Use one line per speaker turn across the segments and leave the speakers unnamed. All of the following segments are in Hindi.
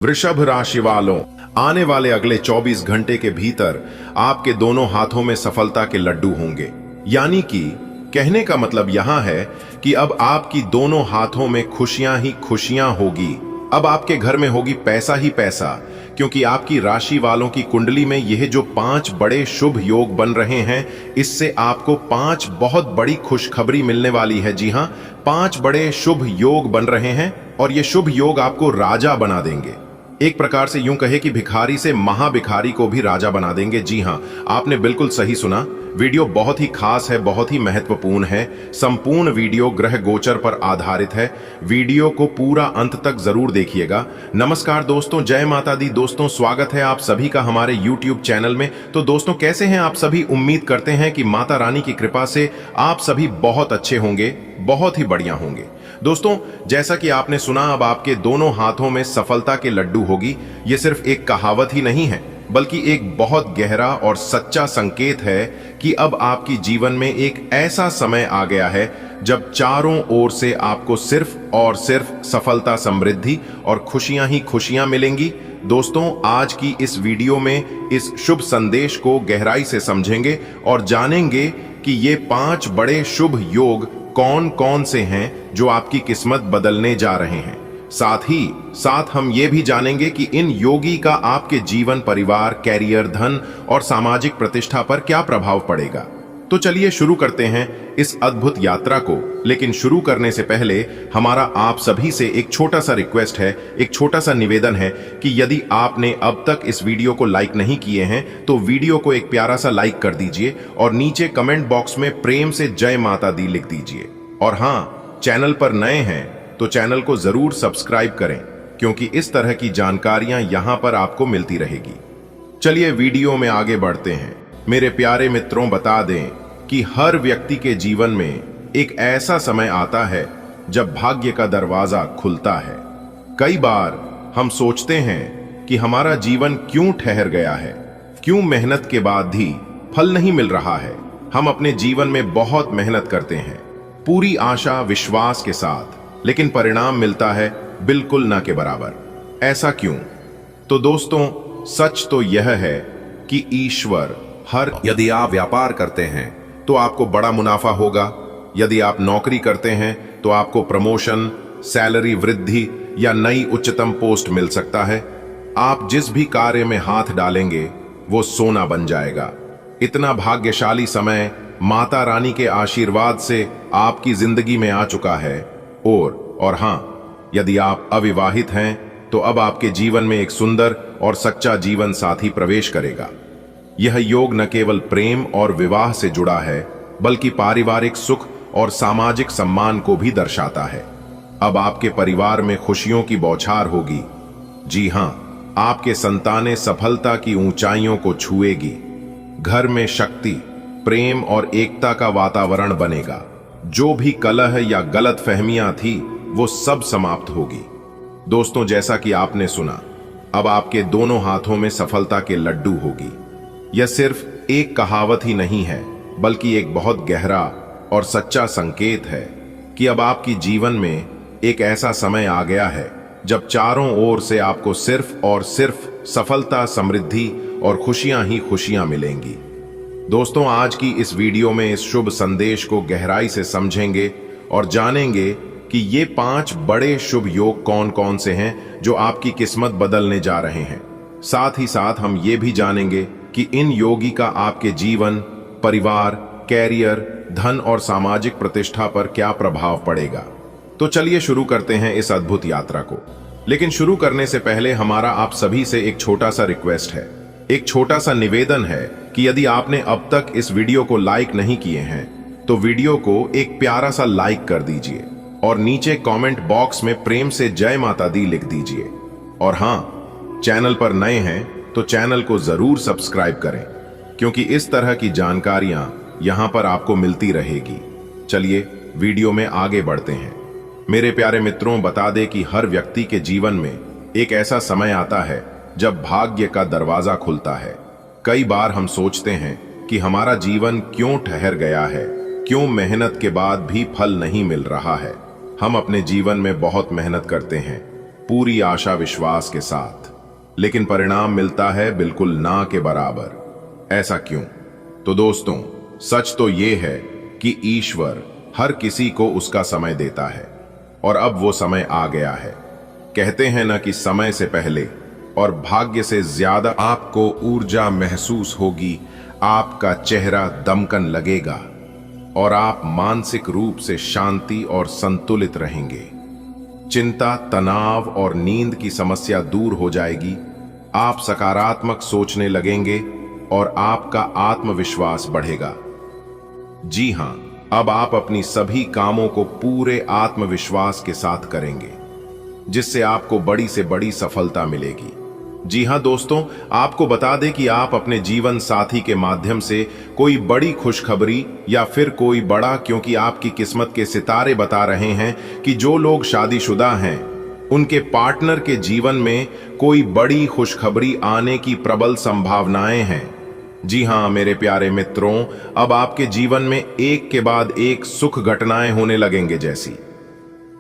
वृषभ राशि वालों, आने वाले अगले 24 घंटे के भीतर आपके दोनों हाथों में सफलता के लड्डू होंगे। यानी कि कहने का मतलब यहां है कि अब आपकी दोनों हाथों में खुशियां ही खुशियां होगी। अब आपके घर में होगी पैसा ही पैसा, क्योंकि आपकी राशि वालों की कुंडली में यह जो 5 बड़े शुभ योग बन रहे हैं, इससे आपको 5 बहुत बड़ी खुशखबरी मिलने वाली है। जी हां, 5 बड़े शुभ योग बन रहे हैं और ये शुभ योग आपको राजा बना देंगे। एक प्रकार से यूं कहे कि भिखारी से महाभिखारी को भी राजा बना देंगे। जी हां, आपने बिल्कुल सही सुना। वीडियो बहुत ही खास है, बहुत ही महत्वपूर्ण है। संपूर्ण वीडियो ग्रह गोचर पर आधारित है। वीडियो को पूरा अंत तक जरूर देखिएगा। नमस्कार दोस्तों, जय माता दी। दोस्तों, स्वागत है आप सभी का हमारे YouTube चैनल में। तो दोस्तों, कैसे हैं आप सभी? उम्मीद करते हैं कि माता रानी की कृपा से आप सभी बहुत अच्छे होंगे, बहुत ही बढ़िया होंगे। दोस्तों, जैसा कि आपने सुना, अब आपके दोनों हाथों में सफलता के लड्डू होगी। ये सिर्फ एक कहावत ही नहीं है, बल्कि एक बहुत गहरा और सच्चा संकेत है कि अब आपकी जीवन में एक ऐसा समय आ गया है जब चारों ओर से आपको सिर्फ और सिर्फ सफलता, समृद्धि और खुशियां ही खुशियां मिलेंगी। दोस्तों, आज की इस वीडियो में इस शुभ संदेश को गहराई से समझेंगे और जानेंगे कि ये 5 बड़े शुभ योग कौन कौन से हैं जो आपकी किस्मत बदलने जा रहे हैं। साथ ही साथ हम ये भी जानेंगे कि इन योगी का आपके जीवन, परिवार, कैरियर, धन और सामाजिक प्रतिष्ठा पर क्या प्रभाव पड़ेगा। तो चलिए शुरू करते हैं इस अद्भुत यात्रा को। लेकिन शुरू करने से पहले हमारा आप सभी से एक छोटा सा रिक्वेस्ट है, एक छोटा सा निवेदन है कि यदि आपने अब तक इस वीडियो को लाइक नहीं किए हैं तो वीडियो को एक प्यारा सा लाइक कर दीजिए और नीचे कमेंट बॉक्स में प्रेम से जय माता दी लिख दीजिए। और हाँ, चैनल पर नए हैं तो चैनल को जरूर सब्सक्राइब करें, क्योंकि इस तरह की जानकारियां यहां पर आपको मिलती रहेगी। चलिए वीडियो में आगे बढ़ते हैं। मेरे प्यारे मित्रों, बता दें कि हर व्यक्ति के जीवन में एक ऐसा समय आता है जब भाग्य का दरवाजा खुलता है। कई बार हम सोचते हैं कि हमारा जीवन क्यों ठहर गया है, क्यों मेहनत के बाद भी फल नहीं मिल रहा है। हम अपने जीवन में बहुत मेहनत करते हैं, पूरी आशा विश्वास के साथ, लेकिन परिणाम मिलता है बिल्कुल ना के बराबर। ऐसा क्यों? तो दोस्तों, सच तो यह है कि ईश्वर यदि आप व्यापार करते हैं तो आपको बड़ा मुनाफा होगा। यदि आप नौकरी करते हैं तो आपको प्रमोशन, सैलरी वृद्धि या नई उच्चतम पोस्ट मिल सकता है। आप जिस भी कार्य में हाथ डालेंगे वो सोना बन जाएगा। इतना भाग्यशाली समय माता रानी के आशीर्वाद से आपकी जिंदगी में आ चुका है। और हां, यदि आप अविवाहित हैं तो अब आपके जीवन में एक सुंदर और सच्चा जीवन साथी प्रवेश करेगा। यह योग न केवल प्रेम और विवाह से जुड़ा है, बल्कि पारिवारिक सुख और सामाजिक सम्मान को भी दर्शाता है। अब आपके परिवार में खुशियों की बौछार होगी। जी हां, आपके संतानें सफलता की ऊंचाइयों को छुएगी। घर में शक्ति, प्रेम और एकता का वातावरण बनेगा। जो भी कलह या गलतफहमियां थी वो सब समाप्त होगी। दोस्तों, जैसा कि आपने सुना, अब आपके दोनों हाथों में सफलता के लड्डू होगी। यह सिर्फ एक कहावत ही नहीं है, बल्कि एक बहुत गहरा और सच्चा संकेत है कि अब आपकी जीवन में एक ऐसा समय आ गया है जब चारों ओर से आपको सिर्फ और सिर्फ सफलता, समृद्धि और खुशियां ही खुशियां मिलेंगी। दोस्तों, आज की इस वीडियो में इस शुभ संदेश को गहराई से समझेंगे और जानेंगे कि ये 5 बड़े शुभ योग कौन कौन से हैं जो आपकी किस्मत बदलने जा रहे हैं। साथ ही साथ हम ये भी जानेंगे कि इन योगी का आपके जीवन, परिवार, कैरियर, धन और सामाजिक प्रतिष्ठा पर क्या प्रभाव पड़ेगा। तो चलिए शुरू करते हैं इस अद्भुत यात्रा को। लेकिन शुरू करने से पहले हमारा आप सभी से एक छोटा सा रिक्वेस्ट है, एक छोटा सा निवेदन है कि यदि आपने अब तक इस वीडियो को लाइक नहीं किए हैं तो वीडियो को एक प्यारा सा लाइक कर दीजिए और नीचे कमेंट बॉक्स में प्रेम से जय माता दी लिख दीजिए। और हां, चैनल पर नए हैं तो चैनल को जरूर सब्सक्राइब करें, क्योंकि इस तरह की जानकारियां यहां पर आपको मिलती रहेगी। चलिए वीडियो में आगे बढ़ते हैं। मेरे प्यारे मित्रों, बता दें कि हर व्यक्ति के जीवन में एक ऐसा समय आता है जब भाग्य का दरवाजा खुलता है। कई बार हम सोचते हैं कि हमारा जीवन क्यों ठहर गया है, क्यों मेहनत के बाद भी फल नहीं मिल रहा है। हम अपने जीवन में बहुत मेहनत करते हैं, पूरी आशा विश्वास के साथ, लेकिन परिणाम मिलता है बिल्कुल ना के बराबर। ऐसा क्यों? तो दोस्तों, सच तो ये है कि ईश्वर हर किसी को उसका समय देता है और अब वो समय आ गया है। कहते हैं ना कि समय से पहले और भाग्य से ज्यादा आपको ऊर्जा महसूस होगी, आपका चेहरा दमकन लगेगा और आप मानसिक रूप से शांति और संतुलित रहेंगे। चिंता, तनाव और नींद की समस्या दूर हो जाएगी। आप सकारात्मक सोचने लगेंगे और आपका आत्मविश्वास बढ़ेगा। जी हां, अब आप अपनी सभी कामों को पूरे आत्मविश्वास के साथ करेंगे, जिससे आपको बड़ी से बड़ी सफलता मिलेगी। जी हां दोस्तों, आपको बता दें कि आप अपने जीवन साथी के माध्यम से कोई बड़ी खुशखबरी या फिर कोई बड़ा, क्योंकि आपकी किस्मत के सितारे बता रहे हैं कि जो लोग शादीशुदा हैं उनके पार्टनर के जीवन में कोई बड़ी खुशखबरी आने की प्रबल संभावनाएं हैं। जी हां मेरे प्यारे मित्रों, अब आपके जीवन में एक के बाद एक सुख घटनाएं होने लगेंगे। जैसी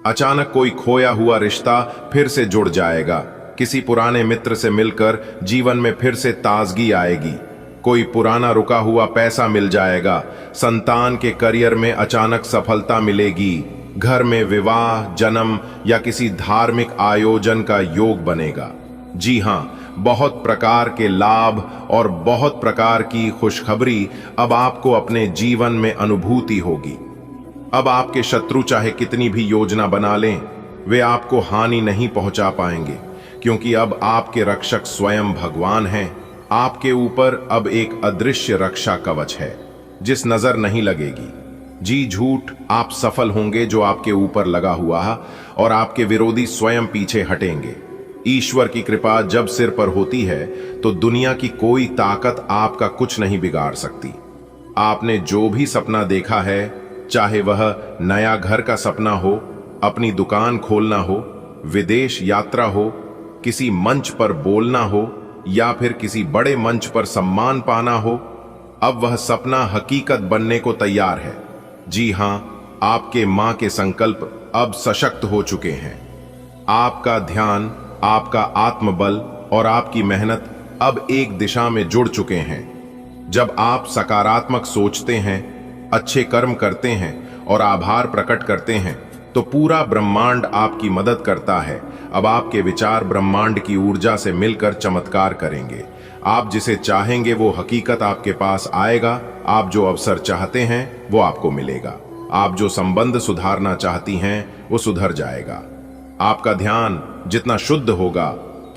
अचानक कोई खोया हुआ रिश्ता फिर से जुड़ जाएगा, किसी पुराने मित्र से मिलकर जीवन में फिर से ताजगी आएगी, कोई पुराना रुका हुआ पैसा मिल जाएगा, संतान के करियर में अचानक सफलता मिलेगी, घर में विवाह, जन्म या किसी धार्मिक आयोजन का योग बनेगा। जी हां, बहुत प्रकार के लाभ और बहुत प्रकार की खुशखबरी अब आपको अपने जीवन में अनुभूति होगी। अब आपके शत्रु चाहे कितनी भी योजना बना लें, वे आपको हानि नहीं पहुंचा पाएंगे, क्योंकि अब आपके रक्षक स्वयं भगवान हैं। आपके ऊपर अब एक अदृश्य रक्षा कवच है जिस नजर नहीं लगेगी। जी झूठ, आप सफल होंगे जो आपके ऊपर लगा हुआ है और आपके विरोधी स्वयं पीछे हटेंगे। ईश्वर की कृपा जब सिर पर होती है तो दुनिया की कोई ताकत आपका कुछ नहीं बिगाड़ सकती। आपने जो भी सपना देखा है, चाहे वह नया घर का सपना हो, अपनी दुकान खोलना हो, विदेश यात्रा हो, किसी मंच पर बोलना हो या फिर किसी बड़े मंच पर सम्मान पाना हो, अब वह सपना हकीकत बनने को तैयार है। जी हां, आपके मां के संकल्प अब सशक्त हो चुके हैं। आपका ध्यान, आपका आत्मबल और आपकी मेहनत अब एक दिशा में जुड़ चुके हैं। जब आप सकारात्मक सोचते हैं, अच्छे कर्म करते हैं और आभार प्रकट करते हैं तो पूरा ब्रह्मांड आपकी मदद करता है। अब आपके विचार ब्रह्मांड की ऊर्जा से मिलकर चमत्कार करेंगे। आप जिसे चाहेंगे वो हकीकत आपके पास आएगा। आप जो अवसर चाहते हैं वो आपको मिलेगा। आप जो संबंध सुधारना चाहती हैं वो सुधर जाएगा। आपका ध्यान जितना शुद्ध होगा,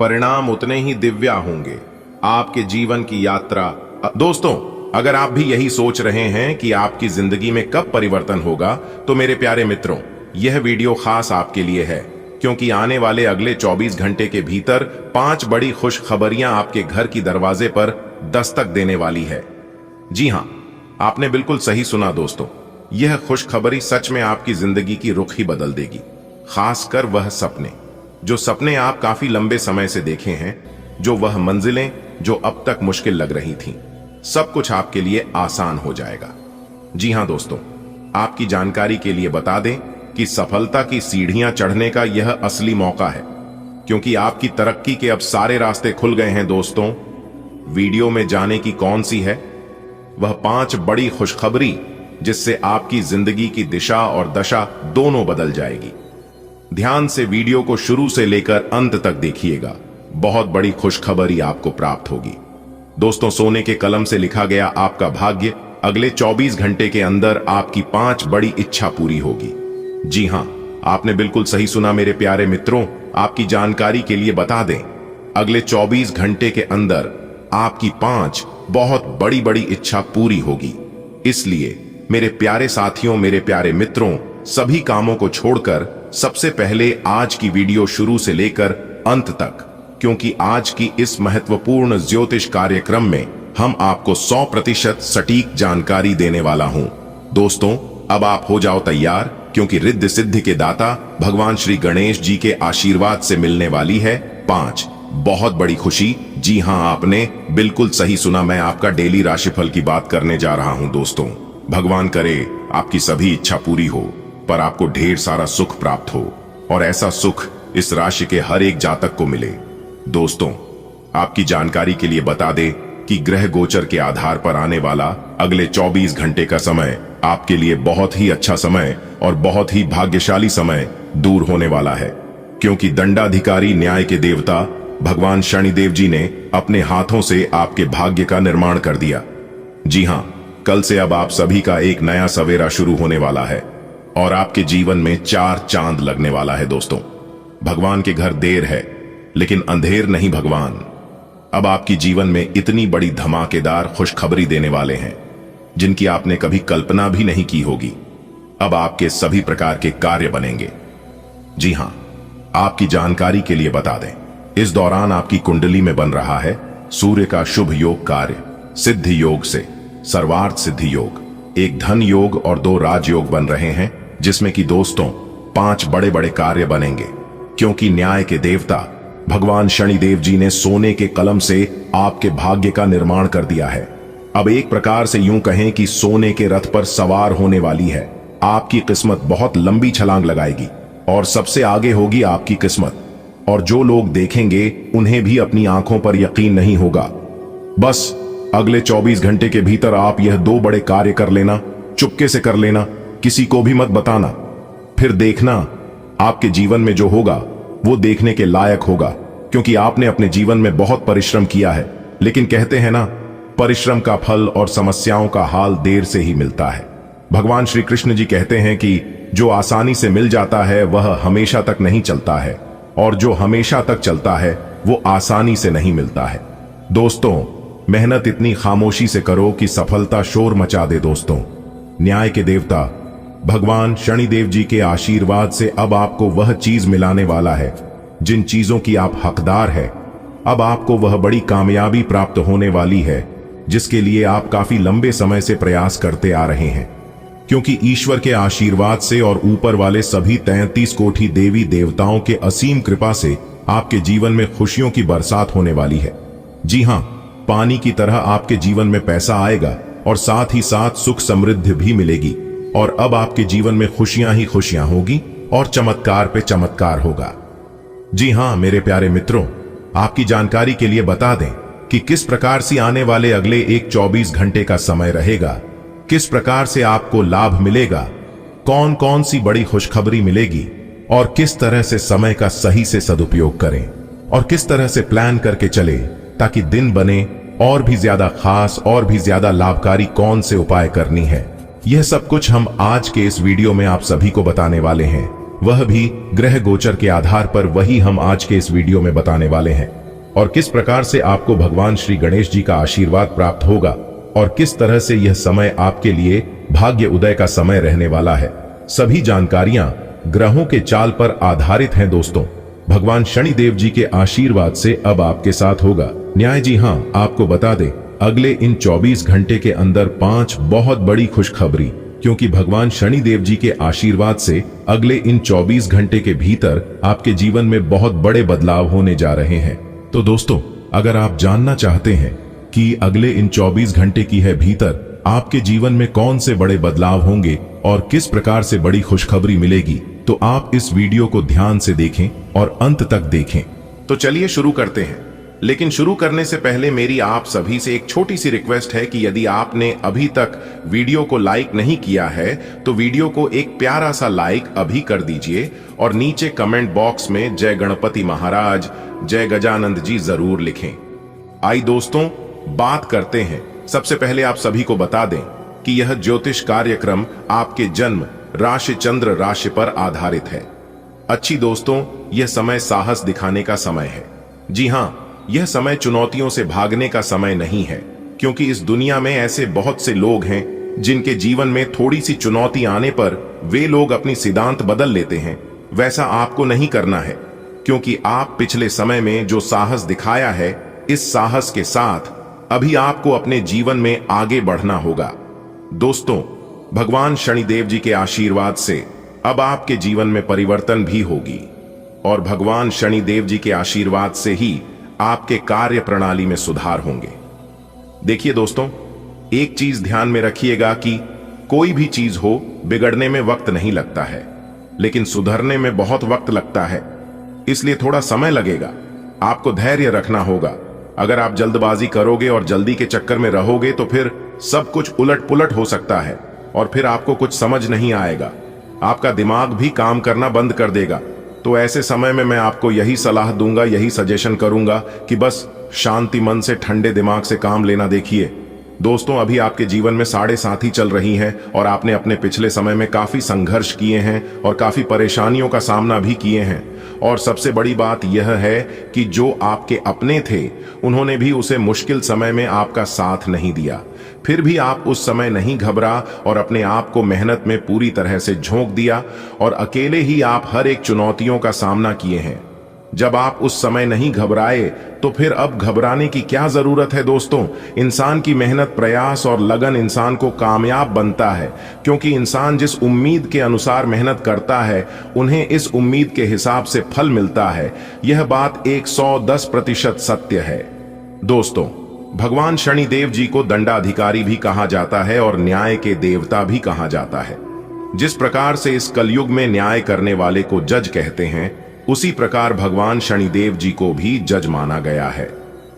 परिणाम उतने ही दिव्य होंगे। आपके जीवन की यात्रा। दोस्तों, अगर आप भी यही सोच रहे हैं कि आपकी जिंदगी में कब परिवर्तन होगा, तो मेरे प्यारे मित्रों, यह वीडियो खास आपके लिए है, क्योंकि आने वाले अगले 24 घंटे के भीतर 5 बड़ी खुशखबरियां आपके घर की दरवाजे पर दस्तक देने वाली है। जी हां, आपने बिल्कुल सही सुना दोस्तों, यह खुशखबरी सच में आपकी जिंदगी की रुख ही बदल देगी। खासकर वह सपने, जो सपने आप काफी लंबे समय से देखे हैं, जो वह मंजिलें जो अब तक मुश्किल लग रही थीं, सब कुछ आपके लिए आसान हो जाएगा। जी हां दोस्तों, आपकी जानकारी के लिए बता दें कि सफलता की सीढ़ियां चढ़ने का यह असली मौका है, क्योंकि आपकी तरक्की के अब सारे रास्ते खुल गए हैं। दोस्तों, वीडियो में जाने की कौन सी है वह 5 बड़ी खुशखबरी, जिससे आपकी जिंदगी की दिशा और दशा दोनों बदल जाएगी। ध्यान से वीडियो को शुरू से लेकर अंत तक देखिएगा, बहुत बड़ी खुशखबरी आपको प्राप्त होगी। दोस्तों, सोने के कलम से लिखा गया आपका भाग्य, अगले 24 घंटे के अंदर आपकी 5 बड़ी इच्छा पूरी होगी। जी हां, आपने बिल्कुल सही सुना मेरे प्यारे मित्रों। आपकी जानकारी के लिए बता दें, अगले 24 घंटे के अंदर आपकी 5 बहुत बड़ी बड़ी इच्छा पूरी होगी। इसलिए मेरे प्यारे साथियों, मेरे प्यारे मित्रों, सभी कामों को छोड़कर सबसे पहले आज की वीडियो शुरू से लेकर अंत तक, क्योंकि आज की इस महत्वपूर्ण ज्योतिष कार्यक्रम में हम आपको 100% सटीक जानकारी देने वाला हूं। दोस्तों, अब आप हो जाओ तैयार, क्योंकि रिद्धि सिद्धि के दाता भगवान श्री गणेश जी के आशीर्वाद से मिलने वाली है 5 बहुत बड़ी खुशी। जी हां, आपने बिल्कुल सही सुना, मैं आपका डेली राशिफल की बात करने जा रहा हूं। दोस्तों, भगवान करे आपकी सभी इच्छा पूरी हो, पर आपको ढेर सारा सुख प्राप्त हो, और ऐसा सुख इस राशि के हर एक जातक को मिले। दोस्तों, आपकी जानकारी के लिए बता दें कि ग्रह गोचर के आधार पर आने वाला अगले 24 घंटे का समय आपके लिए बहुत ही अच्छा समय और बहुत ही भाग्यशाली समय दूर होने वाला है, क्योंकि दंडाधिकारी न्याय के देवता भगवान शनिदेव जी ने अपने हाथों से आपके भाग्य का निर्माण कर दिया। जी हां, कल से अब आप सभी का एक नया सवेरा शुरू होने वाला है और आपके जीवन में 4 चांद लगने वाला है। दोस्तों, भगवान के घर देर है लेकिन अंधेर नहीं भगवान अब आपकी जीवन में इतनी बड़ी धमाकेदार खुशखबरी देने वाले हैं जिनकी आपने कभी कल्पना भी नहीं की होगी। अब आपके सभी प्रकार के कार्य बनेंगे। जी हां, आपकी जानकारी के लिए बता दें, इस दौरान आपकी कुंडली में बन रहा है सूर्य का शुभ योग कार्य सिद्धि योग से सर्वार्थ सिद्धि योग, एक धन योग और 2 राजयोग बन रहे हैं, जिसमें कि दोस्तों 5 बड़े बड़े कार्य बनेंगे, क्योंकि न्याय के देवता भगवान शनिदेव जी ने सोने के कलम से आपके भाग्य का निर्माण कर दिया है। अब एक प्रकार से यूं कहें कि सोने के रथ पर सवार होने वाली है। आपकी किस्मत बहुत लंबी छलांग लगाएगी और सबसे आगे होगी आपकी किस्मत, और जो लोग देखेंगे उन्हें भी अपनी आंखों पर यकीन नहीं होगा। बस अगले 24 घंटे के भीतर आप यह 2 बड़े कार्य कर लेना, चुपके से कर लेना, किसी को भी मत बताना। फिर देखना आपके जीवन में जो होगा वो देखने के लायक होगा, क्योंकि आपने अपने जीवन में बहुत परिश्रम किया है। लेकिन कहते हैं ना, परिश्रम का फल और समस्याओं का हाल देर से ही मिलता है। भगवान श्री कृष्ण जी कहते हैं कि जो आसानी से मिल जाता है वह हमेशा तक नहीं चलता है, और जो हमेशा तक चलता है वो आसानी से नहीं मिलता है। दोस्तों, मेहनत इतनी खामोशी से करो कि सफलता शोर मचा दे। दोस्तों, न्याय के देवता भगवान शनिदेव जी के आशीर्वाद से अब आपको वह चीज मिलाने वाला है जिन चीजों की आप हकदार है। अब आपको वह बड़ी कामयाबी प्राप्त होने वाली है जिसके लिए आप काफी लंबे समय से प्रयास करते आ रहे हैं, क्योंकि ईश्वर के आशीर्वाद से और ऊपर वाले सभी 33 कोटि देवी देवताओं के असीम कृपा से आपके जीवन में खुशियों की बरसात होने वाली है। जी हां, पानी की तरह आपके जीवन में पैसा आएगा और साथ ही साथ सुख समृद्धि भी मिलेगी, और अब आपके जीवन में खुशियां ही खुशियां होगी और चमत्कार पे चमत्कार होगा। जी हां मेरे प्यारे मित्रों, आपकी जानकारी के लिए बता दें कि किस प्रकार से आने वाले अगले एक 24 घंटे का समय रहेगा, किस प्रकार से आपको लाभ मिलेगा, कौन कौन सी बड़ी खुशखबरी मिलेगी, और किस तरह से समय का सही से सदुपयोग करें और किस तरह से प्लान करके चले ताकि दिन बने और भी ज्यादा खास और भी ज्यादा लाभकारी कौन से उपाय करनी है। यह सब कुछ हम आज के इस वीडियो में आप सभी को बताने वाले हैं, वह भी ग्रह गोचर के आधार पर वही हम आज के इस वीडियो में बताने वाले हैं। और किस प्रकार से आपको भगवान श्री गणेश जी का आशीर्वाद प्राप्त होगा और किस तरह से यह समय आपके लिए भाग्य उदय का समय रहने वाला है। सभी जानकारियां ग्रहों के चाल पर आधारित हैं। दोस्तों, भगवान शनिदेव जी के आशीर्वाद से अब आपके साथ होगा न्याय। जी हां, आपको बता दें, अगले इन 24 घंटे के अंदर 5 बहुत बड़ी खुशखबरी, क्योंकि भगवान शनिदेव जी के आशीर्वाद से अगले इन 24 घंटे के भीतर आपके जीवन में बहुत बड़े बदलाव होने जा रहे हैं। तो दोस्तों, अगर आप जानना चाहते हैं कि अगले इन 24 घंटे की है भीतर आपके जीवन में कौन से बड़े बदलाव होंगे और किस प्रकार से बड़ी खुशखबरी मिलेगी, तो आप इस वीडियो को ध्यान से देखें और अंत तक देखें। तो चलिए शुरू करते हैं। लेकिन शुरू करने से पहले मेरी आप सभी से एक छोटी सी रिक्वेस्ट है कि यदि आपने अभी तक वीडियो को लाइक नहीं किया है तो वीडियो को एक प्यारा सा लाइक अभी कर दीजिए और नीचे कमेंट बॉक्स में जय गणपति महाराज, जय गजानंद जी जरूर लिखें। आई दोस्तों, बात करते हैं। सबसे पहले आप सभी को बता दें कि यह ज्योतिष कार्यक्रम आपके जन्म राशि चंद्र राशि पर आधारित है। अच्छी दोस्तों, यह समय साहस दिखाने का समय है। जी हां, यह समय चुनौतियों से भागने का समय नहीं है, क्योंकि इस दुनिया में ऐसे बहुत से लोग हैं जिनके जीवन में थोड़ी सी चुनौती आने पर वे लोग अपनी सिद्धांत बदल लेते हैं। वैसा आपको नहीं करना है, क्योंकि आप पिछले समय में जो साहस दिखाया है, इस साहस के साथ अभी आपको अपने जीवन में आगे बढ़ना होगा। दोस्तों, भगवान शनिदेव जी के आशीर्वाद से अब आपके जीवन में परिवर्तन भी होगी, और भगवान शनिदेव जी के आशीर्वाद से ही आपके कार्य प्रणाली में सुधार होंगे। देखिए दोस्तों, एक चीज ध्यान में रखिएगा कि कोई भी चीज हो, बिगड़ने में वक्त नहीं लगता है, लेकिन सुधरने में बहुत वक्त लगता है। इसलिए थोड़ा समय लगेगा। आपको धैर्य रखना होगा। अगर आप जल्दबाजी करोगे और जल्दी के चक्कर में रहोगे तो फिर सब कुछ उलट पुलट हो सकता है और फिर आपको कुछ समझ नहीं आएगा। आपका दिमाग भी काम करना बंद कर देगा। तो ऐसे समय में मैं आपको यही सलाह दूंगा, यही सजेशन करूंगा कि बस शांति मन से ठंडे दिमाग से काम लेना देखिए। दोस्तों, अभी आपके जीवन में साढ़े साथी चल रही हैं और आपने अपने पिछले समय में काफी संघर्ष किए हैं और काफी परेशानियों का सामना भी किए हैं। और सबसे बड़ी बात यह है कि जो आपके अपने थे उन्होंने भी उसे मुश्किल समय में आपका साथ नहीं दिया। फिर भी आप उस समय नहीं घबरा और अपने आप को मेहनत में पूरी तरह से झोंक दिया और अकेले ही आप हर एक चुनौतियों का सामना किए हैं। जब आप उस समय नहीं घबराए तो फिर अब घबराने की क्या जरूरत है दोस्तों। इंसान की मेहनत, प्रयास और लगन इंसान को कामयाब बनता है, क्योंकि इंसान जिस उम्मीद के अनुसार मेहनत करता है उन्हें इस उम्मीद के हिसाब से फल मिलता है। यह बात 110% सत्य है। दोस्तों, भगवान शनिदेव जी को दंडाधिकारी भी कहा जाता है और न्याय के देवता भी कहा जाता है। जिस प्रकार से इस कलयुग में न्याय करने वाले को जज कहते हैं, उसी प्रकार भगवान शनिदेव जी को भी जज माना गया है।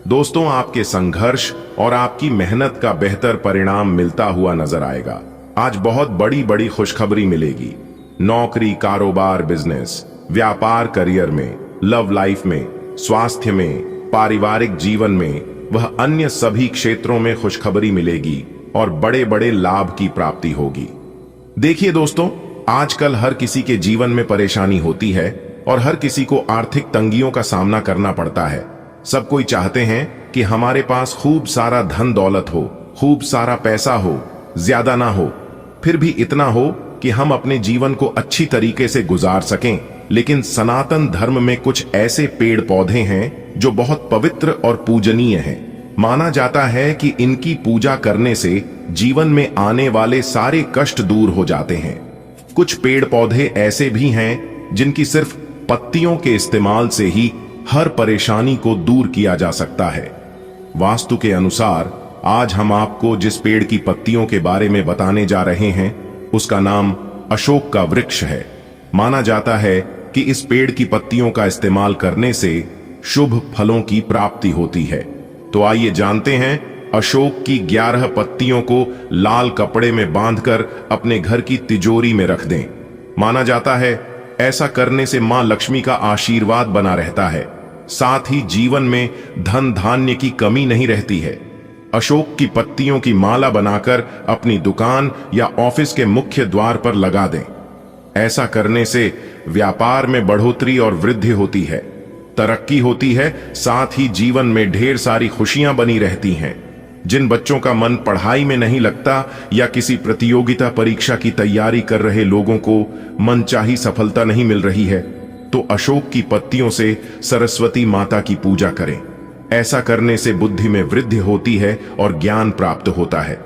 दोस्तों, आपके संघर्ष और आपकी मेहनत का बेहतर परिणाम मिलता हुआ नजर आएगा। आज बहुत बड़ी बड़ी खुशखबरी मिलेगी। नौकरी, कारोबार, बिजनेस, व्यापार, करियर में, लव लाइफ में, स्वास्थ्य में, पारिवारिक जीवन में, वह अन्य सभी क्षेत्रों में खुशखबरी मिलेगी और बड़े बड़े लाभ की प्राप्ति होगी। देखिए दोस्तों, आजकल हर किसी के जीवन में परेशानी होती है और हर किसी को आर्थिक तंगियों का सामना करना पड़ता है। सब कोई चाहते हैं कि हमारे पास खूब सारा धन दौलत हो, खूब सारा पैसा हो, ज्यादा ना हो, फिर भी इतना हो कि हम अपने जीवन को अच्छी तरीके से गुजार सकें। लेकिन सनातन धर्म में कुछ ऐसे पेड़ पौधे हैं जो बहुत पवित्र और पूजनीय हैं। माना जाता है कि इनकी पूजा करने से जीवन में आने वाले सारे कष्ट दूर हो जाते हैं। कुछ पेड़ पौधे ऐसे भी हैं जिनकी सिर्फ पत्तियों के इस्तेमाल से ही हर परेशानी को दूर किया जा सकता है। वास्तु के अनुसार आज हम आपको जिस पेड़ की पत्तियों के बारे में बताने जा रहे हैं उसका नाम अशोक का वृक्ष है। माना जाता है कि इस पेड़ की पत्तियों का इस्तेमाल करने से शुभ फलों की प्राप्ति होती है। तो आइए जानते हैं अशोक की 11 पत्तियों को लाल कपड़े में बांधकर अपने घर की तिजोरी में रख दें। माना जाता है ऐसा करने से मां लक्ष्मी का आशीर्वाद बना रहता है, साथ ही जीवन में धन धान्य की कमी नहीं रहती है। अशोक की पत्तियों की माला बनाकर अपनी दुकान या ऑफिस के मुख्य द्वार पर लगा दें। ऐसा करने से व्यापार में बढ़ोतरी और वृद्धि होती है, तरक्की होती है, साथ ही जीवन में ढेर सारी खुशियां बनी रहती हैं। जिन बच्चों का मन पढ़ाई में नहीं लगता या किसी प्रतियोगिता परीक्षा की तैयारी कर रहे लोगों को मनचाही सफलता नहीं मिल रही है, तो अशोक की पत्तियों से सरस्वती माता की पूजा करें। ऐसा करने से बुद्धि में वृद्धि होती है और ज्ञान प्राप्त होता है।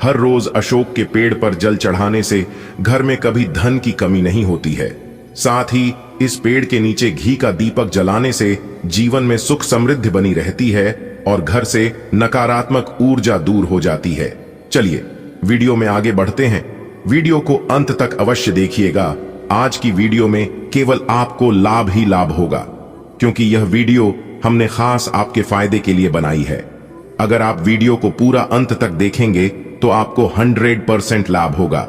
हर रोज अशोक के पेड़ पर जल चढ़ाने से घर में कभी धन की कमी नहीं होती है। साथ ही इस पेड़ के नीचे घी का दीपक जलाने से जीवन में सुख समृद्धि बनी रहती है और घर से नकारात्मक ऊर्जा दूर हो जाती है। चलिए वीडियो में आगे बढ़ते हैं। वीडियो को अंत तक अवश्य देखिएगा। आज की वीडियो में केवल आपको लाभ ही लाभ होगा, क्योंकि यह वीडियो हमने खास आपके फायदे के लिए बनाई है। अगर आप वीडियो को पूरा अंत तक देखेंगे तो आपको 100% लाभ होगा।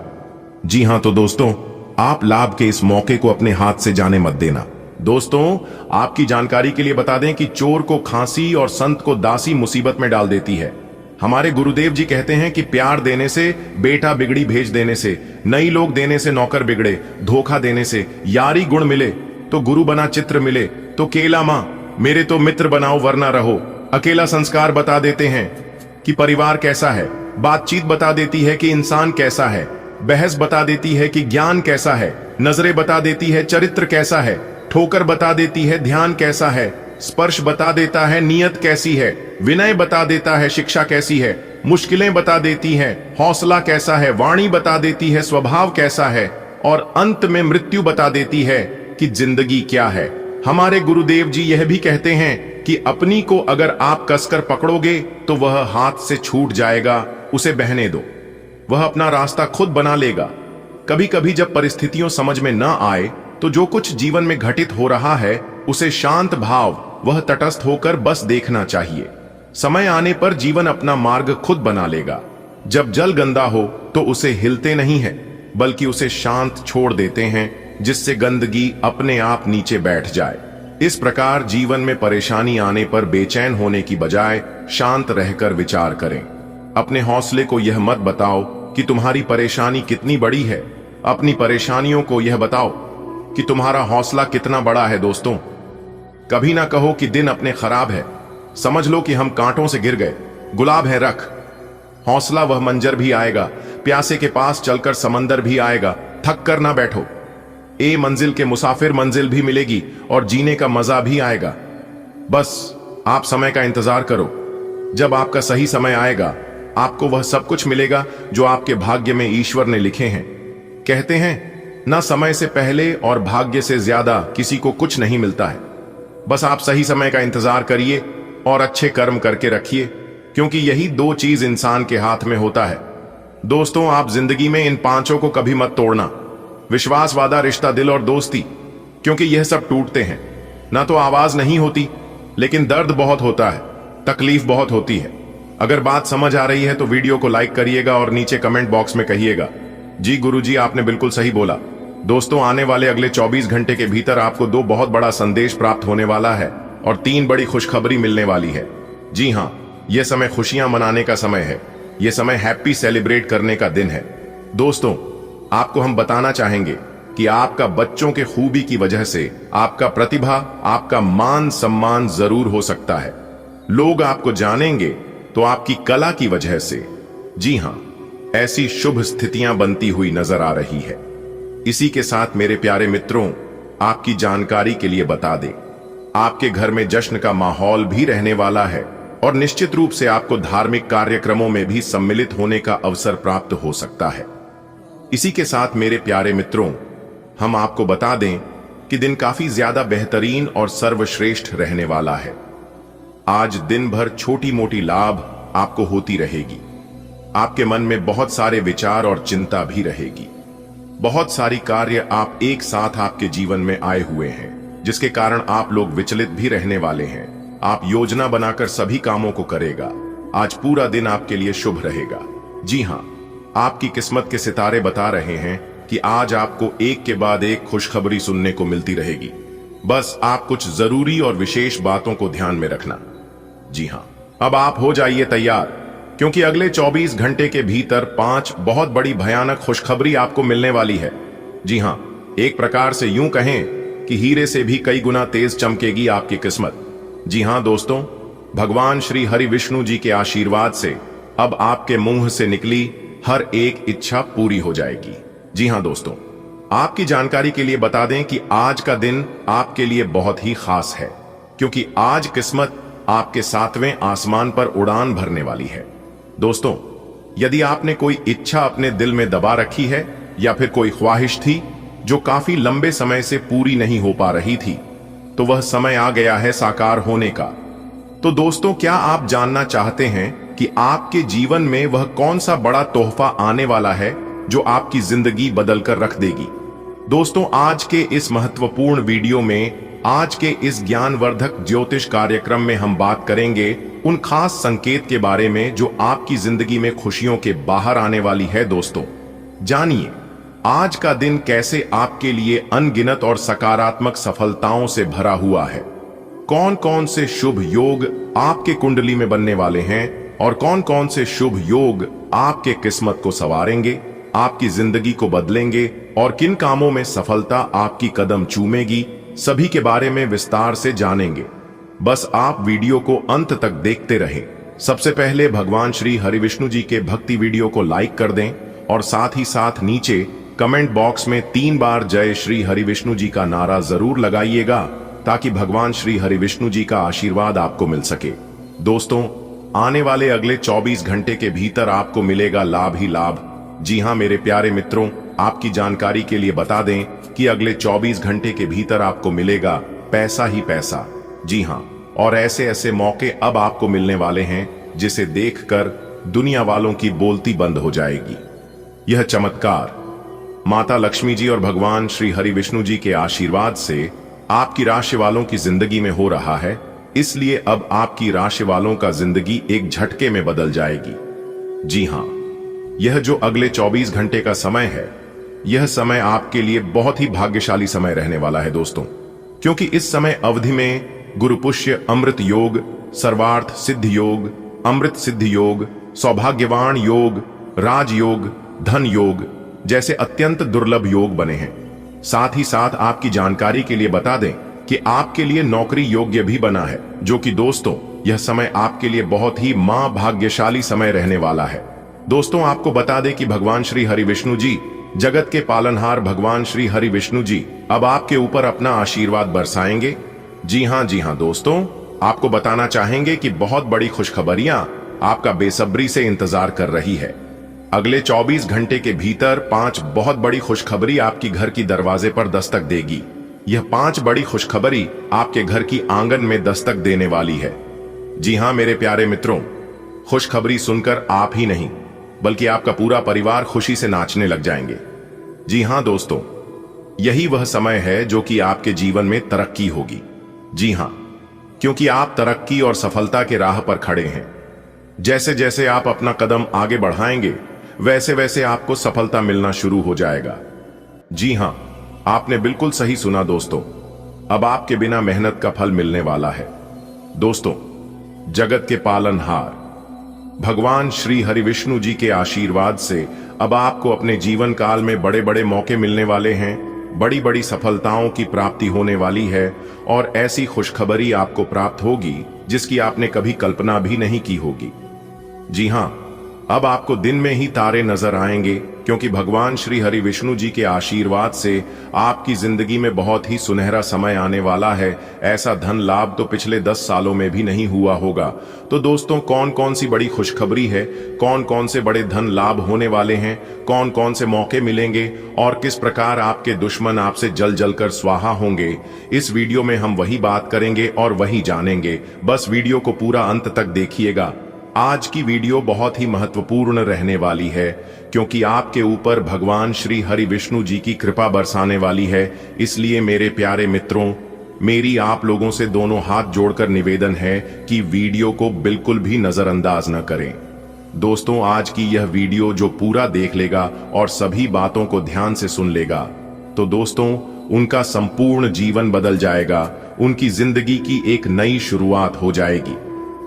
जी हां, तो दोस्तों, आप लाभ के इस मौके को अपने हाथ से जाने मत देना। दोस्तों, आपकी जानकारी के लिए बता दें कि चोर को खांसी और संत को दासी मुसीबत में डाल देती है। हमारे गुरुदेव जी कहते हैं कि प्यार देने से बेटा बिगड़ी भेज देने से, नई लोग देने से नौकर बिगड़े, धोखा देने से यारी गुण मिले तो गुरु बना चित्र मिले, तो केला मां मेरे तो मित्र बनाओ वरना रहो। अकेला संस्कार बता देते हैं कि परिवार कैसा है, बातचीत बता देती है कि इंसान कैसा है, बहस बता देती है कि ज्ञान कैसा है, नजरें बता देती है चरित्र कैसा है, ठोकर बता देती है ध्यान कैसा है, स्पर्श बता देता है नियत कैसी है, विनय बता देता है शिक्षा कैसी है, मुश्किलें बता देती हैं हौसला कैसा है, वाणी बता देती है स्वभाव कैसा है, और अंत में मृत्यु बता देती है कि जिंदगी क्या है। हमारे गुरुदेव जी यह भी कहते हैं कि अपनी को अगर आप कसकर पकड़ोगे तो वह हाथ से छूट जाएगा, उसे बहने दो, वह अपना रास्ता खुद बना लेगा। कभी कभी जब परिस्थितियों समझ में न आए तो जो कुछ जीवन में घटित हो रहा है उसे शांत भाव, वह तटस्थ होकर बस देखना चाहिए। समय आने पर जीवन अपना मार्ग खुद बना लेगा। जब जल गंदा हो तो उसे हिलते नहीं है, बल्कि उसे शांत छोड़ देते हैं, जिससे गंदगी अपने आप नीचे बैठ जाए। इस प्रकार जीवन में परेशानी आने पर बेचैन होने की बजाय शांत रहकर विचार करें। अपने हौसले को यह मत बताओ कि तुम्हारी परेशानी कितनी बड़ी है, अपनी परेशानियों को यह बताओ कि तुम्हारा हौसला कितना बड़ा है। दोस्तों, कभी ना कहो कि दिन अपने खराब है, समझ लो कि हम कांटों से गिर गए, गुलाब है रख। हौसला वह मंजर भी आएगा, प्यासे के पास चलकर समंदर भी आएगा, थक कर ना बैठो। ए मंजिल के मुसाफिर मंजिल भी मिलेगी और जीने का मजा भी आएगा। बस आप समय का इंतजार करो। जब आपका सही समय आएगा, आपको वह सब कुछ मिलेगा जो आपके भाग्य में ईश्वर ने लिखे हैं। कहते हैं ना, समय से पहले और भाग्य से ज्यादा किसी को कुछ नहीं मिलता है। बस आप सही समय का इंतजार करिए और अच्छे कर्म करके रखिए, क्योंकि यही दो चीज इंसान के हाथ में होता है। दोस्तों, आप जिंदगी में इन पांचों को कभी मत तोड़ना। विश्वास, वादा, रिश्ता, दिल और दोस्ती, क्योंकि यह सब टूटते हैं। ना तो आवाज नहीं होती, लेकिन दर्द बहुत होता है, तकलीफ बहुत होती है। अगर बात समझ आ रही है तो वीडियो को लाइक करिएगा और नीचे कमेंट बॉक्स में कहिएगा, जी गुरुजी आपने बिल्कुल सही बोला। दोस्तों, आने वाले अगले 24 घंटे के भीतर आपको 2 बहुत बड़ा संदेश प्राप्त होने वाला है और 3 बड़ी खुशखबरी मिलने वाली है। जी हाँ, यह समय खुशियां मनाने का समय है। यह समय हैप्पी सेलिब्रेट करने का दिन है। दोस्तों, आपको हम बताना चाहेंगे कि आपका बच्चों के खूबी की वजह से आपका प्रतिभा, आपका मान सम्मान जरूर हो सकता है। लोग आपको जानेंगे तो आपकी कला की वजह से। जी हां, ऐसी शुभ स्थितियां बनती हुई नजर आ रही है। इसी के साथ मेरे प्यारे मित्रों, आपकी जानकारी के लिए बता दें, आपके घर में जश्न का माहौल भी रहने वाला है और निश्चित रूप से आपको धार्मिक कार्यक्रमों में भी सम्मिलित होने का अवसर प्राप्त हो सकता है। इसी के साथ मेरे प्यारे मित्रों, हम आपको बता दें कि दिन काफी ज्यादा बेहतरीन और सर्वश्रेष्ठ रहने वाला है। आज दिन भर छोटी मोटी लाभ आपको होती रहेगी। आपके मन में बहुत सारे विचार और चिंता भी रहेगी। बहुत सारी कार्य आप एक साथ आपके जीवन में आए हुए हैं, जिसके कारण आप लोग विचलित भी रहने वाले हैं। आप योजना बनाकर सभी कामों को करेगा। आज पूरा दिन आपके लिए शुभ रहेगा। जी हां, आपकी किस्मत के सितारे बता रहे हैं कि आज आपको एक के बाद एक खुशखबरी सुनने को मिलती रहेगी। बस आप कुछ जरूरी और विशेष बातों को ध्यान में रखना। जी हां, अब आप हो जाइए तैयार, क्योंकि अगले 24 घंटे के भीतर 5 बहुत बड़ी भयानक खुशखबरी आपको मिलने वाली है। जी हां, एक प्रकार से यूं कहें कि हीरे से भी कई गुना तेज चमकेगी आपकी किस्मत। जी हां दोस्तों, भगवान श्री हरि विष्णु जी के आशीर्वाद से अब आपके मुंह से निकली हर एक इच्छा पूरी हो जाएगी। जी हां दोस्तों, आपकी जानकारी के लिए बता दें कि आज का दिन आपके लिए बहुत ही खास है, क्योंकि आज किस्मत आपके 7वें आसमान पर उड़ान भरने वाली है। दोस्तों, यदि आपने कोई इच्छा अपने दिल में दबा रखी है या फिर कोई ख्वाहिश थी जो काफी लंबे समय से पूरी नहीं हो पा रही थी, तो वह समय आ गया है साकार होने का। तो दोस्तों, क्या आप जानना चाहते हैं कि आपके जीवन में वह कौन सा बड़ा तोहफा आने वाला है जो आपकी जिंदगी बदलकर रख देगी? दोस्तों, आज के इस महत्वपूर्ण वीडियो में, आज के इस ज्ञानवर्धक ज्योतिष कार्यक्रम में हम बात करेंगे उन खास संकेत के बारे में जो आपकी जिंदगी में खुशियों के बाहर आने वाली है। दोस्तों, जानिए आज का दिन कैसे आपके लिए अनगिनत और सकारात्मक सफलताओं से भरा हुआ है। कौन कौन से शुभ योग आपके कुंडली में बनने वाले हैं और कौन कौन से शुभ योग आपके किस्मत को संवारेंगे, आपकी जिंदगी को बदलेंगे और किन कामों में सफलता आपकी कदम चूमेगी, सभी के बारे में विस्तार से जानेंगे। बस आप वीडियो को अंत तक देखते रहें। सबसे पहले भगवान श्री हरि विष्णु जी के भक्ति वीडियो को लाइक कर दें और साथ ही साथ नीचे कमेंट बॉक्स में 3 बार जय श्री हरि विष्णु जी का नारा जरूर लगाइएगा, ताकि भगवान श्री हरि विष्णु जी का आशीर्वाद आपको मिल सके। दोस्तों, आने वाले अगले 24 घंटे के भीतर आपको मिलेगा लाभ ही लाभ। जी हां मेरे प्यारे मित्रों, आपकी जानकारी के लिए बता दें कि अगले 24 घंटे के भीतर आपको मिलेगा पैसा ही पैसा। जी हां, और ऐसे ऐसे मौके अब आपको मिलने वाले हैं जिसे देखकर दुनिया वालों की बोलती बंद हो जाएगी। यह चमत्कार माता लक्ष्मी जी और भगवान श्री हरि विष्णु जी के आशीर्वाद से आपकी राशि वालों की जिंदगी में हो रहा है, इसलिए अब आपकी राशि वालों का जिंदगी एक झटके में बदल जाएगी। जी हां, यह जो अगले 24 घंटे का समय है, यह समय आपके लिए बहुत ही भाग्यशाली समय रहने वाला है दोस्तों, क्योंकि इस समय अवधि में गुरुपुष्य अमृत योग, सर्वार्थ सिद्ध योग, अमृत सिद्ध योग, सौभाग्यवान योग, राजयोग, धन योग जैसे अत्यंत दुर्लभ योग बने हैं। साथ ही साथ आपकी जानकारी के लिए बता दें कि आपके लिए नौकरी योग्य भी बना है, जो कि दोस्तों यह समय आपके लिए बहुत ही भाग्यशाली समय रहने वाला है। दोस्तों आपको बता दें कि भगवान श्री हरि विष्णु जी, जगत के पालनहार भगवान श्री हरि विष्णु जी अब आपके ऊपर अपना आशीर्वाद बरसाएंगे। जी हां दोस्तों, आपको बताना चाहेंगे कि बहुत बड़ी खुशखबरियां आपका बेसब्री से इंतजार कर रही है। अगले 24 घंटे के भीतर 5 बहुत बड़ी खुशखबरी आपकी घर की दरवाजे पर दस्तक देगी। यह 5 बड़ी खुशखबरी आपके घर की आंगन में दस्तक देने वाली है। जी हां मेरे प्यारे मित्रों, खुशखबरी सुनकर आप ही नहीं बल्कि आपका पूरा परिवार खुशी से नाचने लग जाएंगे। जी हां दोस्तों, यही वह समय है जो कि आपके जीवन में तरक्की होगी। जी हां, क्योंकि आप तरक्की और सफलता के राह पर खड़े हैं। जैसे जैसे आप अपना कदम आगे बढ़ाएंगे, वैसे वैसे आपको सफलता मिलना शुरू हो जाएगा। जी हां, आपने बिल्कुल सही सुना दोस्तों, अब आपके बिना मेहनत का फल मिलने वाला है। दोस्तों, जगत के पालनहार भगवान श्री हरि विष्णु जी के आशीर्वाद से अब आपको अपने जीवन काल में बड़े बड़े मौके मिलने वाले हैं, बड़ी बड़ी सफलताओं की प्राप्ति होने वाली है और ऐसी खुशखबरी आपको प्राप्त होगी जिसकी आपने कभी कल्पना भी नहीं की होगी। जी हां, अब आपको दिन में ही तारे नजर आएंगे, क्योंकि भगवान श्री हरि विष्णु जी के आशीर्वाद से आपकी जिंदगी में बहुत ही सुनहरा समय आने वाला है। ऐसा धन लाभ तो पिछले 10 सालों में भी नहीं हुआ होगा। तो दोस्तों, कौन कौन सी बड़ी खुशखबरी है, कौन कौन से बड़े धन लाभ होने वाले हैं, कौन कौन से मौके मिलेंगे और किस प्रकार आपके दुश्मन आपसे जल जल कर स्वाहा होंगे, इस वीडियो में हम वही बात करेंगे और वही जानेंगे। बस वीडियो को पूरा अंत तक देखिएगा। आज की वीडियो बहुत ही महत्वपूर्ण रहने वाली है, क्योंकि आपके ऊपर भगवान श्री हरि विष्णु जी की कृपा बरसाने वाली है। इसलिए मेरे प्यारे मित्रों, मेरी आप लोगों से दोनों हाथ जोड़कर निवेदन है कि वीडियो को बिल्कुल भी नजरअंदाज न करें। दोस्तों, आज की यह वीडियो जो पूरा देख लेगा और सभी बातों को ध्यान से सुन लेगा, तो दोस्तों उनका संपूर्ण जीवन बदल जाएगा, उनकी जिंदगी की एक नई शुरुआत हो जाएगी।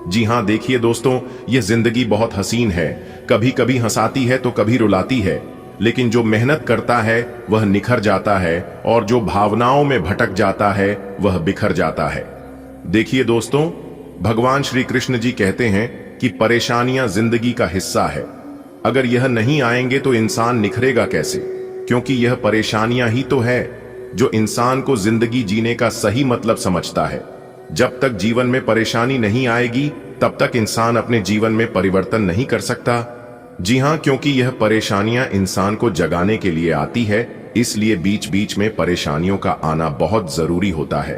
जी हां, देखिए दोस्तों, यह जिंदगी बहुत हसीन है, कभी कभी हंसाती है तो कभी रुलाती है, लेकिन जो मेहनत करता है वह निखर जाता है और जो भावनाओं में भटक जाता है वह बिखर जाता है। देखिए दोस्तों, भगवान श्री कृष्ण जी कहते हैं कि परेशानियां जिंदगी का हिस्सा है। अगर यह नहीं आएंगे तो इंसान निखरेगा कैसे, क्योंकि यह परेशानियां ही तो है जो इंसान को जिंदगी जीने का सही मतलब समझता है। जब तक जीवन में परेशानी नहीं आएगी तब तक इंसान अपने जीवन में परिवर्तन नहीं कर सकता। जी हां, क्योंकि यह परेशानियां इंसान को जगाने के लिए आती है, इसलिए बीच बीच में परेशानियों का आना बहुत जरूरी होता है।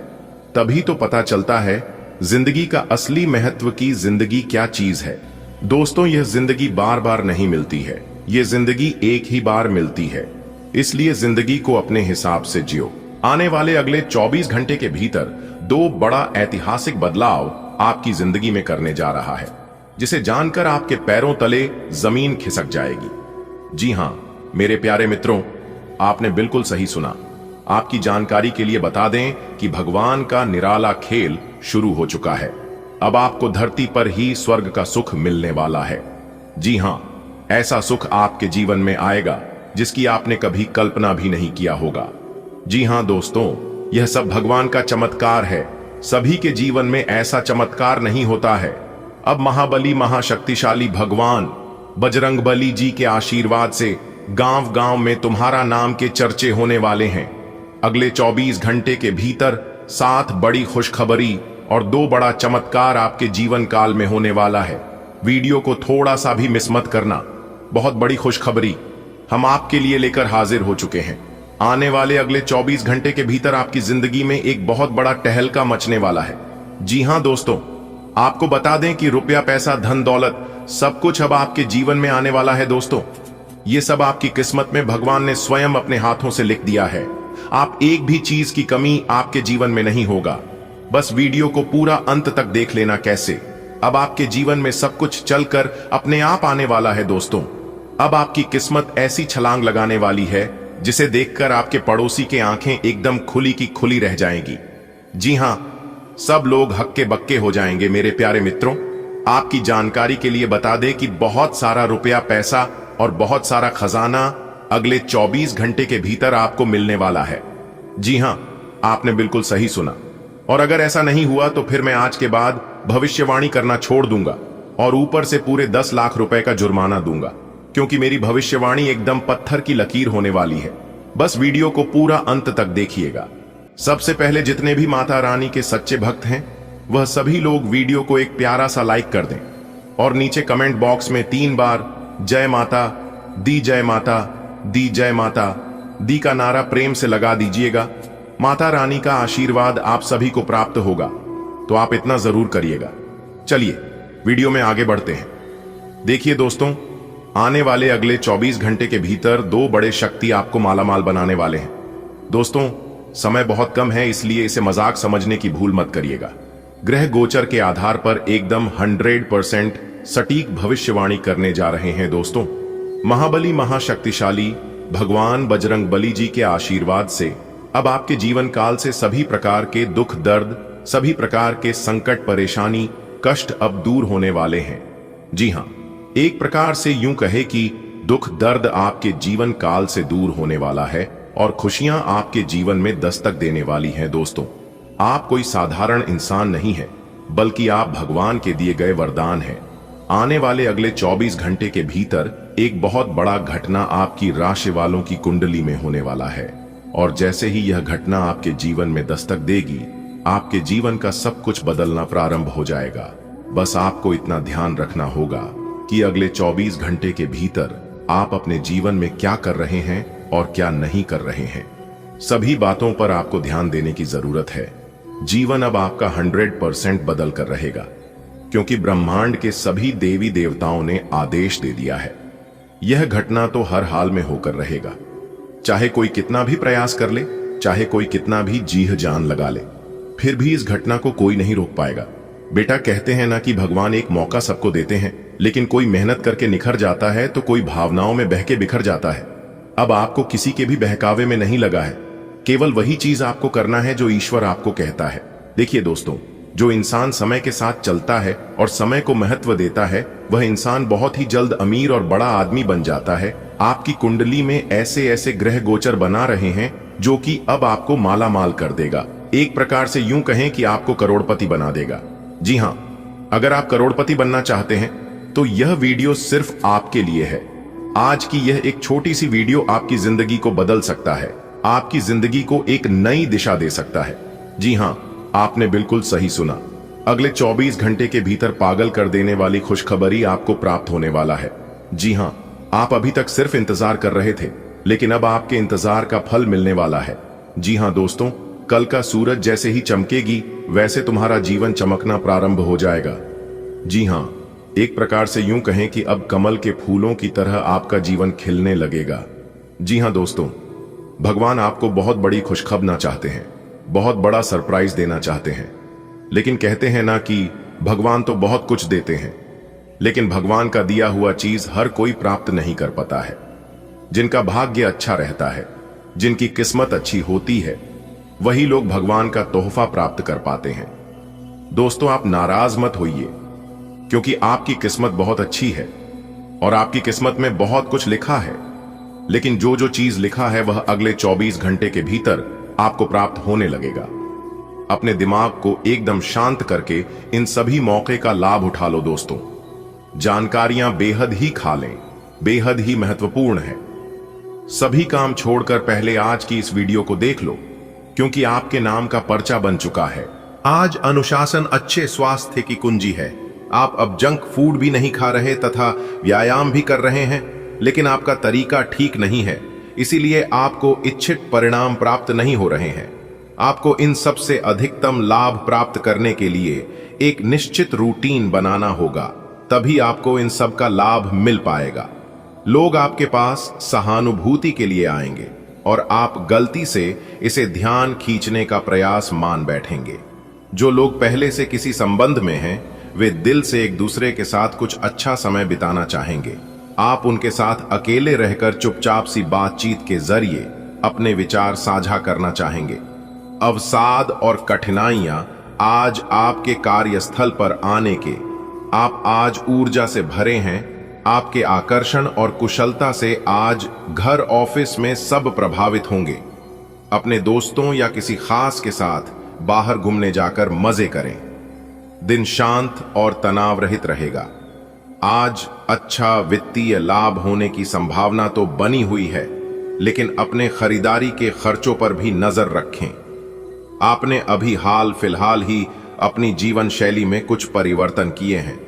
तभी तो पता चलता है जिंदगी का असली महत्व की जिंदगी क्या चीज है। दोस्तों, यह जिंदगी बार बार नहीं मिलती है, यह जिंदगी एक ही बार मिलती है। इसलिए जिंदगी को अपने हिसाब से जियो। आने वाले अगले 24 घंटे के भीतर 2 बड़ा ऐतिहासिक बदलाव आपकी जिंदगी में करने जा रहा है, जिसे जानकर आपके पैरों तले जमीन खिसक जाएगी। जी हां मेरे प्यारे मित्रों, आपने बिल्कुल सही सुना। आपकी जानकारी के लिए बता दें कि भगवान का निराला खेल शुरू हो चुका है। अब आपको धरती पर ही स्वर्ग का सुख मिलने वाला है। जी हां, ऐसा सुख आपके जीवन में आएगा जिसकी आपने कभी कल्पना भी नहीं किया होगा। जी हां दोस्तों, यह सब भगवान का चमत्कार है। सभी के जीवन में ऐसा चमत्कार नहीं होता है। अब महाबली महाशक्तिशाली भगवान बजरंगबली जी के आशीर्वाद से गांव गांव में तुम्हारा नाम के चर्चे होने वाले हैं। अगले 24 घंटे के भीतर 7 बड़ी खुशखबरी और 2 बड़ा चमत्कार आपके जीवन काल में होने वाला है। वीडियो को थोड़ा सा भी मिस मत करना। बहुत बड़ी खुशखबरी हम आपके लिए लेकर हाजिर हो चुके हैं। आने वाले अगले 24 घंटे के भीतर आपकी जिंदगी में एक बहुत बड़ा टहलका मचने वाला है। जी हां दोस्तों, आपको बता दें कि रुपया, पैसा, धन दौलत सब कुछ अब आपके जीवन में आने वाला है। दोस्तों, ये सब आपकी किस्मत में भगवान ने स्वयं अपने हाथों से लिख दिया है। आप एक भी चीज की कमी आपके जीवन में नहीं होगा। बस वीडियो को पूरा अंत तक देख लेना। कैसे अब आपके जीवन में सब कुछ चलकर अपने आप आने वाला है दोस्तों। अब आपकी किस्मत ऐसी छलांग लगाने वाली है जिसे देखकर आपके पड़ोसी के आंखें एकदम खुली की खुली रह जाएंगी। जी हां, सब लोग हक्के बक्के हो जाएंगे। मेरे प्यारे मित्रों, आपकी जानकारी के लिए बता दें कि बहुत सारा रुपया, पैसा और बहुत सारा खजाना अगले 24 घंटे के भीतर आपको मिलने वाला है। जी हां, आपने बिल्कुल सही सुना। और अगर ऐसा नहीं हुआ तो फिर मैं आज के बाद भविष्यवाणी करना छोड़ दूंगा और ऊपर से पूरे 10 लाख रुपए का जुर्माना दूंगा, क्योंकि मेरी भविष्यवाणी एकदम पत्थर की लकीर होने वाली है। बस वीडियो को पूरा अंत तक देखिएगा। सबसे पहले जितने भी माता रानी के सच्चे भक्त हैं, वह सभी लोग वीडियो को एक प्यारा सा लाइक कर दें और नीचे कमेंट बॉक्स में 3 बार जय माता दी, जय माता दी, जय माता दी का नारा प्रेम से लगा दीजिएगा। माता रानी का आशीर्वाद आप सभी को प्राप्त होगा, तो आप इतना जरूर करिएगा। चलिए वीडियो में आगे बढ़ते हैं। देखिए दोस्तों, आने वाले अगले 24 घंटे के भीतर 2 बड़े शक्ति आपको मालामाल बनाने वाले हैं। दोस्तों, समय बहुत कम है, इसलिए इसे मजाक समझने की भूल मत करिएगा। ग्रह गोचर के आधार पर एकदम 100% सटीक भविष्यवाणी करने जा रहे हैं दोस्तों। महाबली महाशक्तिशाली भगवान बजरंग बली जी के आशीर्वाद से अब आपके जीवन काल से सभी प्रकार के दुख दर्द, सभी प्रकार के संकट, परेशानी, कष्ट अब दूर होने वाले हैं। जी हां, एक प्रकार से यूं कहे कि दुख दर्द आपके जीवन काल से दूर होने वाला है और खुशियां आपके जीवन में दस्तक देने वाली हैं दोस्तों। आप कोई साधारण इंसान नहीं है, बल्कि आप भगवान के दिए गए वरदान हैं। आने वाले अगले 24 घंटे के भीतर एक बहुत बड़ा घटना आपकी राशि वालों की कुंडली में होने वाला है, और जैसे ही यह घटना आपके जीवन में दस्तक देगी, आपके जीवन का सब कुछ बदलना प्रारंभ हो जाएगा। बस आपको इतना ध्यान रखना होगा कि अगले 24 घंटे के भीतर आप अपने जीवन में क्या कर रहे हैं और क्या नहीं कर रहे हैं। सभी बातों पर आपको ध्यान देने की जरूरत है। जीवन अब आपका 100% बदल कर रहेगा, क्योंकि ब्रह्मांड के सभी देवी देवताओं ने आदेश दे दिया है। यह घटना तो हर हाल में होकर रहेगा, चाहे कोई कितना भी प्रयास कर ले, चाहे कोई कितना भी जीह जान लगा ले, फिर भी इस घटना को कोई नहीं रोक पाएगा। बेटा, कहते हैं ना कि भगवान एक मौका सबको देते हैं, लेकिन कोई मेहनत करके निखर जाता है तो कोई भावनाओं में बह के बिखर जाता है। अब आपको किसी के भी बहकावे में नहीं लगा है, केवल वही चीज आपको करना है जो ईश्वर आपको कहता है। देखिए दोस्तों, जो इंसान समय के साथ चलता है और समय को महत्व देता है, वह इंसान बहुत ही जल्द अमीर और बड़ा आदमी बन जाता है। आपकी कुंडली में ऐसे ऐसे ग्रह गोचर बना रहे हैं जो कि अब आपको माला माल कर देगा। एक प्रकार से यूं कहें कि आपको करोड़पति बना देगा। जी हां, अगर आप करोड़पति बनना चाहते हैं तो यह वीडियो सिर्फ आपके लिए है। आज की यह एक छोटी सी वीडियो आपकी जिंदगी को बदल सकता है, आपकी जिंदगी को एक नई दिशा दे सकता है। जी हां, आपने बिल्कुल सही सुना। अगले 24 घंटे के भीतर पागल कर देने वाली खुशखबरी आपको प्राप्त होने वाला है। जी हां, आप अभी तक सिर्फ इंतजार कर रहे थे, लेकिन अब आपके इंतजार का फल मिलने वाला है। जी हां दोस्तों, कल का सूरज जैसे ही चमकेगी, वैसे तुम्हारा जीवन चमकना प्रारंभ हो जाएगा। जी हां, एक प्रकार से यूं कहें कि अब कमल के फूलों की तरह आपका जीवन खिलने लगेगा। जी हां दोस्तों, भगवान आपको बहुत बड़ी खुशखबरी चाहते हैं, बहुत बड़ा सरप्राइज देना चाहते हैं। लेकिन कहते हैं ना कि भगवान तो बहुत कुछ देते हैं, लेकिन भगवान का दिया हुआ चीज हर कोई प्राप्त नहीं कर पाता है। जिनका भाग्य अच्छा रहता है, जिनकी किस्मत अच्छी होती है, वही लोग भगवान का तोहफा प्राप्त कर पाते हैं। दोस्तों, आप नाराज मत होइए, क्योंकि आपकी किस्मत बहुत अच्छी है और आपकी किस्मत में बहुत कुछ लिखा है। लेकिन जो जो चीज लिखा है वह अगले 24 घंटे के भीतर आपको प्राप्त होने लगेगा। अपने दिमाग को एकदम शांत करके इन सभी मौके का लाभ उठा लो दोस्तों। जानकारियां बेहद ही खा लें, बेहद ही महत्वपूर्ण है। सभी काम छोड़कर पहले आज की इस वीडियो को देख लो, क्योंकि आपके नाम का पर्चा बन चुका है। आज अनुशासन अच्छे स्वास्थ्य की कुंजी है। आप अब जंक फूड भी नहीं खा रहे तथा व्यायाम भी कर रहे हैं, लेकिन आपका तरीका ठीक नहीं है, इसीलिए आपको इच्छित परिणाम प्राप्त नहीं हो रहे हैं। आपको इन सब से अधिकतम लाभ प्राप्त करने के लिए एक निश्चित रूटीन बनाना होगा, तभी आपको इन सब का लाभ मिल पाएगा। लोग आपके पास सहानुभूति के लिए आएंगे, और आप गलती से इसे ध्यान खींचने का प्रयास मान बैठेंगे। जो लोग पहले से किसी संबंध में हैं, वे दिल से एक दूसरे के साथ कुछ अच्छा समय बिताना चाहेंगे। आप उनके साथ अकेले रहकर चुपचाप सी बातचीत के जरिए अपने विचार साझा करना चाहेंगे। अवसाद और कठिनाइयां आज आपके कार्यस्थल पर आने के, आप आज ऊर्जा से भरे हैं। आपके आकर्षण और कुशलता से आज घर ऑफिस में सब प्रभावित होंगे। अपने दोस्तों या किसी खास के साथ बाहर घूमने जाकर मजे करें। दिन शांत और तनाव रहित रहेगा। आज अच्छा वित्तीय लाभ होने की संभावना तो बनी हुई है, लेकिन अपने खरीदारी के खर्चों पर भी नजर रखें। आपने अभी हाल फिलहाल ही अपनी जीवन शैली में कुछ परिवर्तन किए हैं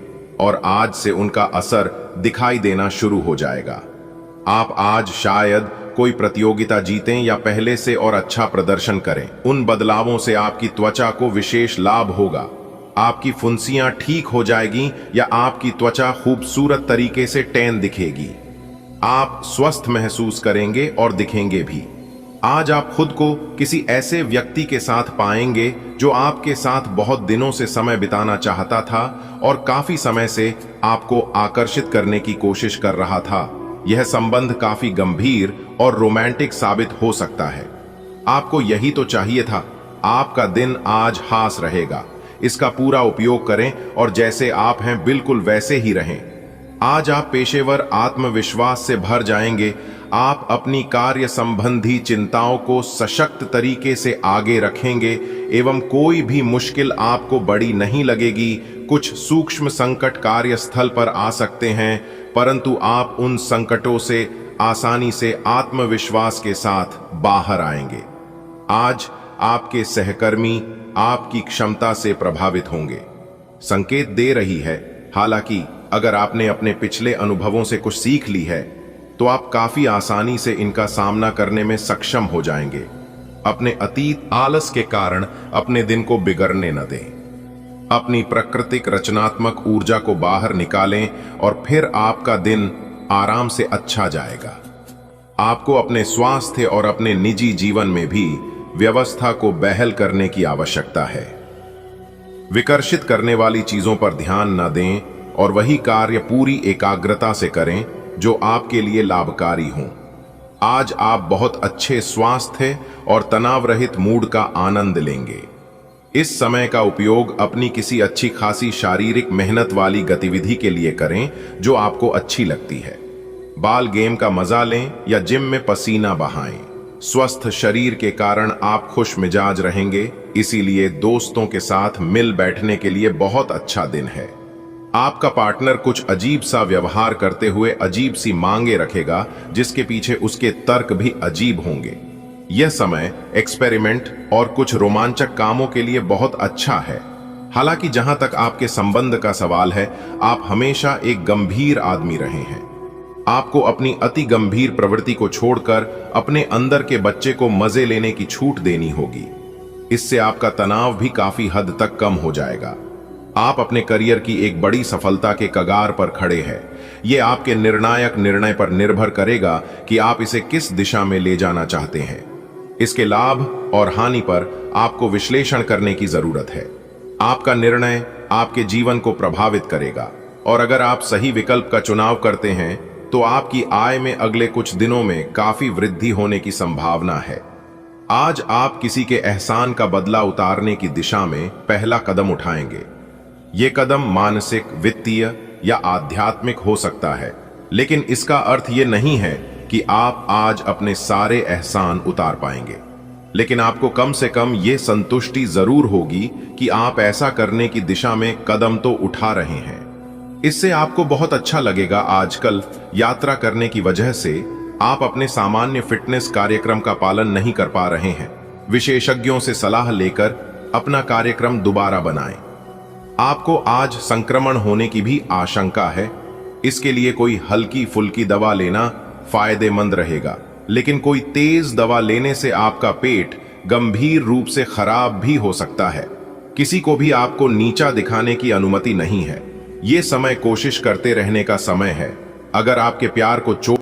और आज से उनका असर दिखाई देना शुरू हो जाएगा। आप आज शायद कोई प्रतियोगिता जीतें या पहले से और अच्छा प्रदर्शन करें। उन बदलावों से आपकी त्वचा को विशेष लाभ होगा। आपकी फुंसियां ठीक हो जाएगी या आपकी त्वचा खूबसूरत तरीके से टैन दिखेगी। आप स्वस्थ महसूस करेंगे और दिखेंगे भी। आज आप खुद को किसी ऐसे व्यक्ति के साथ पाएंगे जो आपके साथ बहुत दिनों से समय बिताना चाहता था और काफी समय से आपको आकर्षित करने की कोशिश कर रहा था। यह संबंध काफी गंभीर और रोमांटिक साबित हो सकता है। आपको यही तो चाहिए था। आपका दिन आज हास रहेगा। इसका पूरा उपयोग करें और जैसे आप हैं बिल्कुल वैसे ही रहें। आज आप पेशेवर आत्मविश्वास से भर जाएंगे। आप अपनी कार्य संबंधी चिंताओं को सशक्त तरीके से आगे रखेंगे एवं कोई भी मुश्किल आपको बड़ी नहीं लगेगी। कुछ सूक्ष्म संकट कार्यस्थल पर आ सकते हैं, परंतु आप उन संकटों से आसानी से आत्मविश्वास के साथ बाहर आएंगे। आज आपके सहकर्मी आपकी क्षमता से प्रभावित होंगे। संकेत दे रही है, हालांकि अगर आपने अपने पिछले अनुभवों से कुछ सीख ली है तो आप काफी आसानी से इनका सामना करने में सक्षम हो जाएंगे। अपने अतीत आलस के कारण अपने दिन को बिगड़ने न दें। अपनी प्राकृतिक रचनात्मक ऊर्जा को बाहर निकालें और फिर आपका दिन आराम से अच्छा जाएगा। आपको अपने स्वास्थ्य और अपने निजी जीवन में भी व्यवस्था को बहाल करने की आवश्यकता है। विकर्षित करने वाली चीजों पर ध्यान न दें और वही कार्य पूरी एकाग्रता से करें जो आपके लिए लाभकारी हों। आज आप बहुत अच्छे स्वास्थ्य और तनाव रहित मूड का आनंद लेंगे। इस समय का उपयोग अपनी किसी अच्छी खासी शारीरिक मेहनत वाली गतिविधि के लिए करें जो आपको अच्छी लगती है। बाल गेम का मजा लें या जिम में पसीना बहाएं। स्वस्थ शरीर के कारण आप खुश मिजाज रहेंगे, इसीलिए दोस्तों के साथ मिल बैठने के लिए बहुत अच्छा दिन है। आपका पार्टनर कुछ अजीब सा व्यवहार करते हुए अजीब सी मांगे रखेगा, जिसके पीछे उसके तर्क भी अजीब होंगे। यह समय एक्सपेरिमेंट और कुछ रोमांचक कामों के लिए बहुत अच्छा है। हालांकि जहां तक आपके संबंध का सवाल है, आप हमेशा एक गंभीर आदमी रहे हैं। आपको अपनी अति गंभीर प्रवृत्ति को छोड़कर अपने अंदर के बच्चे को मजे लेने की छूट देनी होगी। इससे आपका तनाव भी काफी हद तक कम हो जाएगा। आप अपने करियर की एक बड़ी सफलता के कगार पर खड़े हैं। यह आपके निर्णायक निर्णय पर निर्भर करेगा कि आप इसे किस दिशा में ले जाना चाहते हैं। इसके लाभ और हानि पर आपको विश्लेषण करने की जरूरत है। आपका निर्णय आपके जीवन को प्रभावित करेगा और अगर आप सही विकल्प का चुनाव करते हैं तो आपकी आय में अगले कुछ दिनों में काफी वृद्धि होने की संभावना है। आज आप किसी के एहसान का बदला उतारने की दिशा में पहला कदम उठाएंगे। ये कदम मानसिक, वित्तीय या आध्यात्मिक हो सकता है, लेकिन इसका अर्थ ये नहीं है कि आप आज अपने सारे एहसान उतार पाएंगे। लेकिन आपको कम से कम ये संतुष्टि जरूर होगी कि आप ऐसा करने की दिशा में कदम तो उठा रहे हैं। इससे आपको बहुत अच्छा लगेगा। आजकल यात्रा करने की वजह से आप अपने सामान्य फिटनेस कार्यक्रम का पालन नहीं कर पा रहे हैं। विशेषज्ञों से सलाह लेकर अपना कार्यक्रम दोबारा बनाएं। आपको आज संक्रमण होने की भी आशंका है। इसके लिए कोई हल्की फुल्की दवा लेना फायदेमंद रहेगा, लेकिन कोई तेज दवा लेने से आपका पेट गंभीर रूप से खराब भी हो सकता है। किसी को भी आपको नीचा दिखाने की अनुमति नहीं है। ये समय कोशिश करते रहने का समय है। अगर आपके प्यार को चोट